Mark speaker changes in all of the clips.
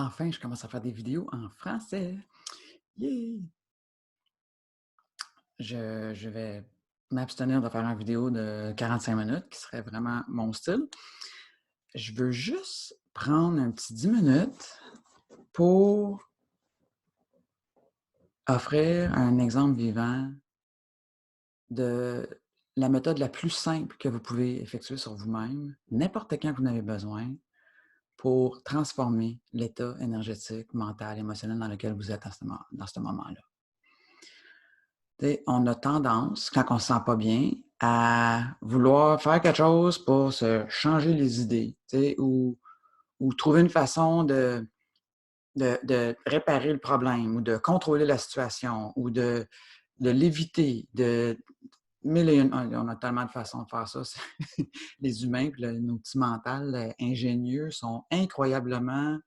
Speaker 1: Enfin, je commence à faire des vidéos en français. Yeah! Je vais m'abstenir de faire une vidéo de 45 minutes, qui serait vraiment mon style. Je veux juste prendre un petit 10 minutes pour offrir un exemple vivant de la méthode la plus simple que vous pouvez effectuer sur vous-même, n'importe quand vous en avez besoin, pour transformer l'état énergétique, mental, émotionnel dans lequel vous êtes dans ce moment-là. T'sais, on a tendance, quand on ne se sent pas bien, à vouloir faire quelque chose pour se changer les idées, ou trouver une façon de réparer le problème, ou de contrôler la situation, ou de l'éviter. Mille et une, on a tellement de façons de faire ça. Les humains, puis nos petits mentales ingénieux sont incroyablement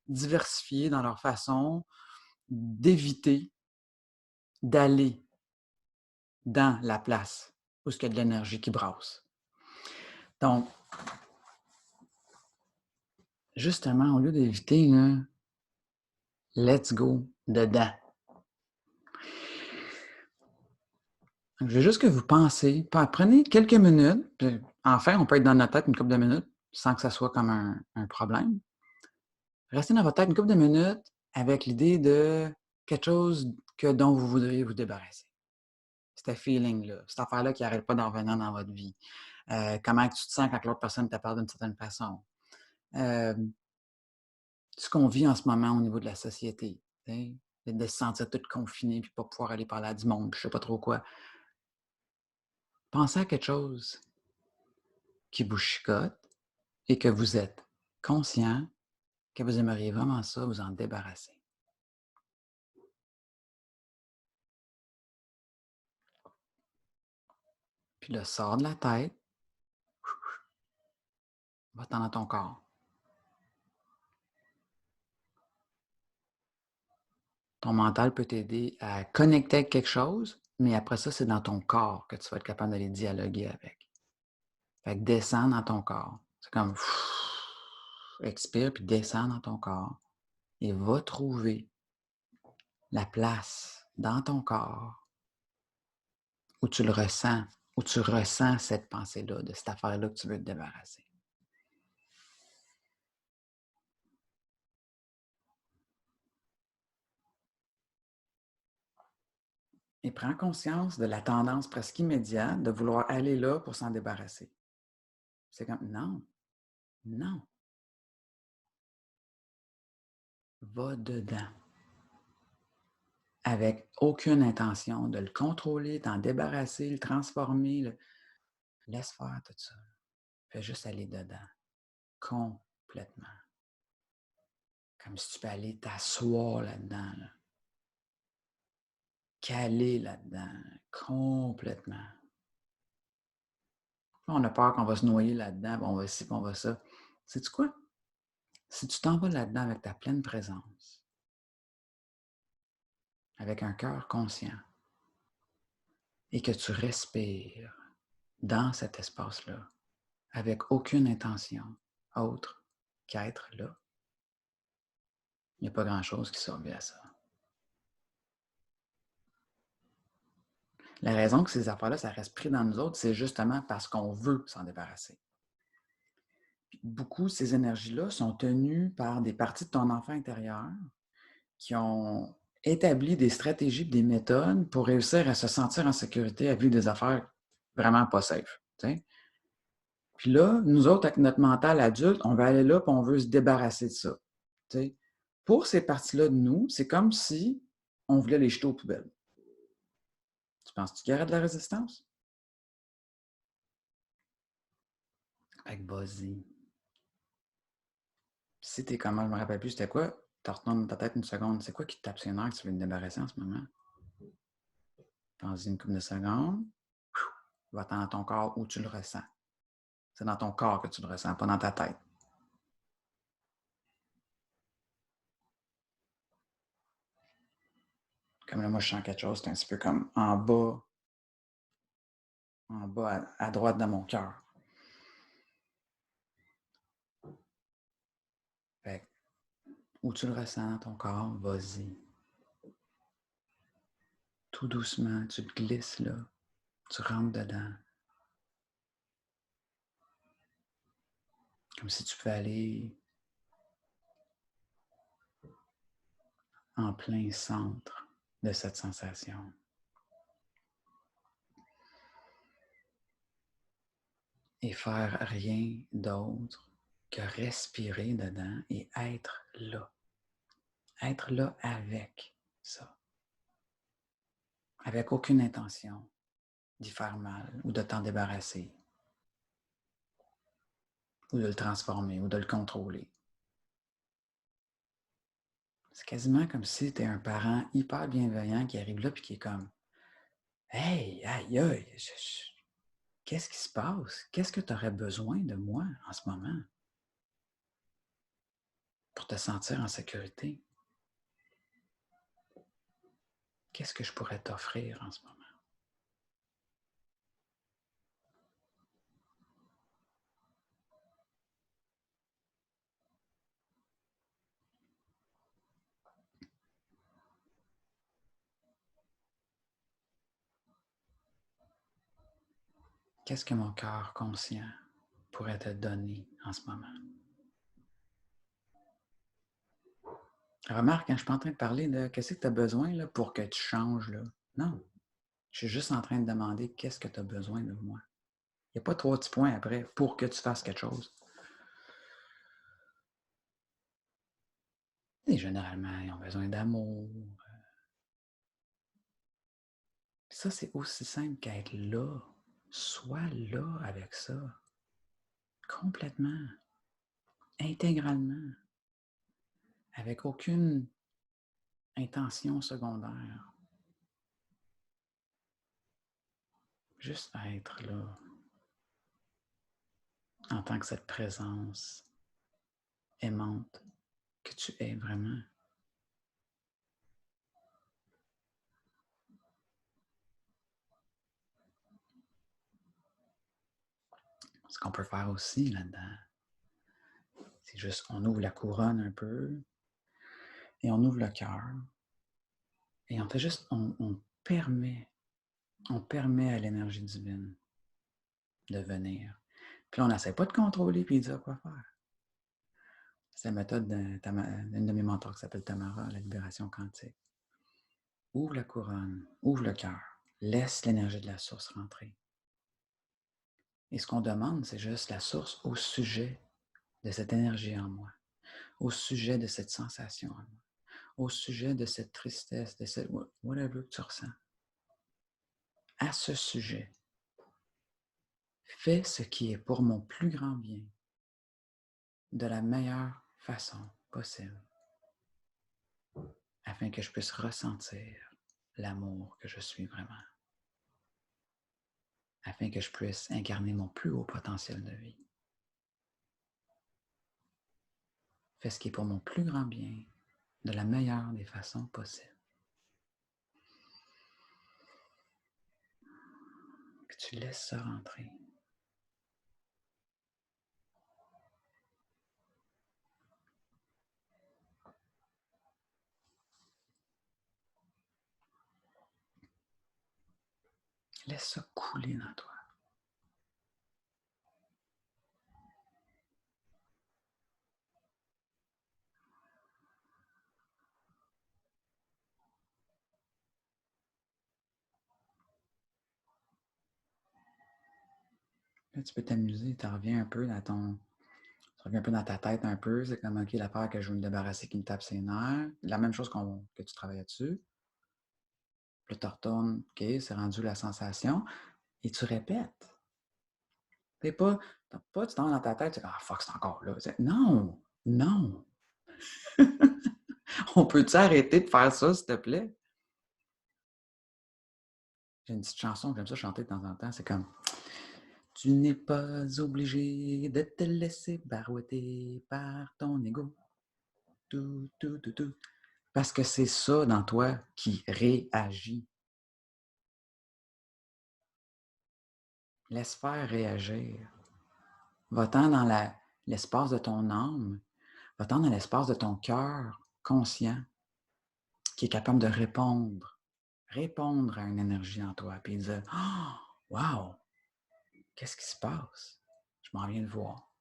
Speaker 1: diversifiés dans leur façon d'éviter d'aller dans la place où il y a de l'énergie qui brasse. Donc, justement, au lieu d'éviter, là, let's go dedans. Je veux juste que vous pensez, prenez quelques minutes, puis enfin, on peut être dans notre tête une couple de minutes sans que ça soit comme un problème. Restez dans votre tête une couple de minutes avec l'idée de quelque chose dont vous voudriez vous débarrasser. Ce feeling-là, cette affaire-là qui n'arrête pas d'en revenir dans votre vie. Comment tu te sens quand l'autre personne te parle d'une certaine façon. Ce qu'on vit en ce moment au niveau de la société. De se sentir tout confiné puis pas pouvoir aller parler à du monde, puis je sais pas trop quoi. Pensez à quelque chose qui vous chicote et que vous êtes conscient que vous aimeriez vraiment ça, vous en débarrasser. Puis le sort de la tête, va-t'en dans ton corps. Ton mental peut t'aider à connecter avec quelque chose, mais après ça, c'est dans ton corps que tu vas être capable d'aller dialoguer avec. Fait que descends dans ton corps. C'est comme expire puis descends dans ton corps et va trouver la place dans ton corps où tu le ressens, où tu ressens cette pensée-là, de cette affaire-là que tu veux te débarrasser. Et prends conscience de la tendance presque immédiate de vouloir aller là pour s'en débarrasser. C'est comme, non, non, va dedans. Avec aucune intention de le contrôler, d'en débarrasser, le transformer. Laisse faire tout ça. Fais juste aller dedans. Complètement. Comme si tu peux aller t'asseoir là-dedans. Là. Caler là-dedans. Complètement. On a peur qu'on va se noyer là-dedans, on va ci, on va ça. Sais-tu quoi? Si tu t'en vas là-dedans avec ta pleine présence, avec un cœur conscient, et que tu respires dans cet espace-là, avec aucune intention autre qu'être là, il n'y a pas grand-chose qui survit à ça. La raison que ces affaires-là, ça reste pris dans nous autres, c'est justement parce qu'on veut s'en débarrasser. Puis beaucoup de ces énergies-là sont tenues par des parties de ton enfant intérieur qui ont établi des stratégies et des méthodes pour réussir à se sentir en sécurité, à vivre des affaires vraiment pas safe. T'sais? Puis là, nous autres, avec notre mental adulte, on va aller là et on veut se débarrasser de ça. T'sais? Pour ces parties-là de nous, c'est comme si on voulait les jeter aux poubelles. Tu penses-tu qu'il y aurait de la résistance? Fait que vas-y. Si t'es comment, je me rappelle plus, c'était quoi? Tu retournes ta tête une seconde. C'est quoi qui te tape sur les nerfs que tu veux te débarrasser en ce moment? Pense-y une couple de secondes. Va-t'en dans ton corps où tu le ressens. C'est dans ton corps que tu le ressens, pas dans ta tête. Comme là, moi, je sens quelque chose, c'est un petit peu comme en bas à droite de mon cœur. Fait Où tu le ressens dans ton corps, vas-y. Tout doucement, tu te glisses là, tu rentres dedans. Comme si tu pouvais aller en plein centre de cette sensation. Et faire rien d'autre que respirer dedans et être là. Être là avec ça. Avec aucune intention d'y faire mal ou de t'en débarrasser. Ou de le transformer ou de le contrôler. C'est quasiment comme si tu es un parent hyper bienveillant qui arrive là et qui est comme Hey, aïe, aïe, qu'est-ce qui se passe? Qu'est-ce que tu aurais besoin de moi en ce moment pour te sentir en sécurité? Qu'est-ce que je pourrais t'offrir en ce moment? Qu'est-ce que mon cœur conscient pourrait te donner en ce moment? Remarque, quand je ne suis pas en train de parler de qu'est-ce que tu as besoin là, pour que tu changes. Là. Non, je suis juste en train de demander qu'est-ce que tu as besoin de moi. Il n'y a pas trois petits points après pour que tu fasses quelque chose. Et généralement, ils ont besoin d'amour. Ça, c'est aussi simple qu'être là. Sois là avec ça. Complètement. Intégralement. Avec aucune intention secondaire. Juste être là. En tant que cette présence aimante que tu es vraiment. Ce qu'on peut faire aussi là-dedans, c'est juste on ouvre la couronne un peu et on ouvre le cœur et on fait juste, on permet à l'énergie divine de venir. Puis là, on n'essaie pas de contrôler puis de dire quoi faire. C'est la méthode d'une de mes mentors qui s'appelle Tamara, la libération quantique. Ouvre la couronne, ouvre le cœur, laisse l'énergie de la source rentrer. Et ce qu'on demande, c'est juste la source au sujet de cette énergie en moi, au sujet de cette sensation en moi, au sujet de cette tristesse, de cette whatever que tu ressens. À ce sujet, fais ce qui est pour mon plus grand bien, de la meilleure façon possible, afin que je puisse ressentir l'amour que je suis vraiment, afin que je puisse incarner mon plus haut potentiel de vie. Fais ce qui est pour mon plus grand bien, de la meilleure des façons possibles. Que tu laisses ça rentrer. Laisse ça couler dans toi. Là, tu peux t'amuser, tu reviens un peu dans ton. Tu reviens un peu dans ta tête un peu. C'est comme OK, l'affaire que je veux me débarrasser qui me tape ses nerfs. La même chose que tu travaillais dessus. Puis tu retournes, OK, c'est rendu la sensation. Et tu répètes. T'es pas, tu t'en dans ta tête, tu dis, ah fuck, c'est encore là. Non, non. On peut-tu arrêter de faire ça, s'il te plaît? J'ai une petite chanson que j'aime ça chanter de temps en temps. C'est comme Tu n'es pas obligé de te laisser barouetter par ton ego. Tout, tout, tout, tout. Parce que c'est ça dans toi qui réagit. Laisse faire réagir. Va-t'en dans l'espace de ton âme. Va-t'en dans l'espace de ton cœur conscient qui est capable de répondre à une énergie en toi, puis dire «Ah! Wow! Qu'est-ce qui se passe? Je m'en viens de voir.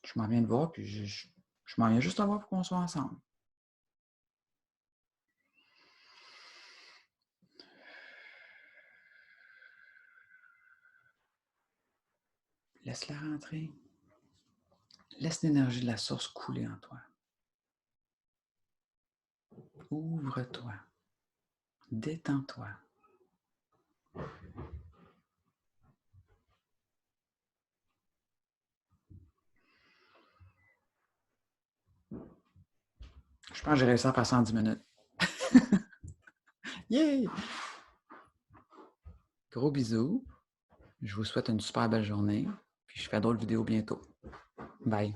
Speaker 1: Je m'en viens de voir, puis je m'en viens juste à voir pour qu'on soit ensemble.» Laisse-la rentrer. Laisse l'énergie de la source couler en toi. Ouvre-toi. Détends-toi. Je pense que j'ai réussi à passer en 10 minutes. Yay! Gros bisous. Je vous souhaite une super belle journée. Puis je fais d'autres vidéos bientôt. Bye.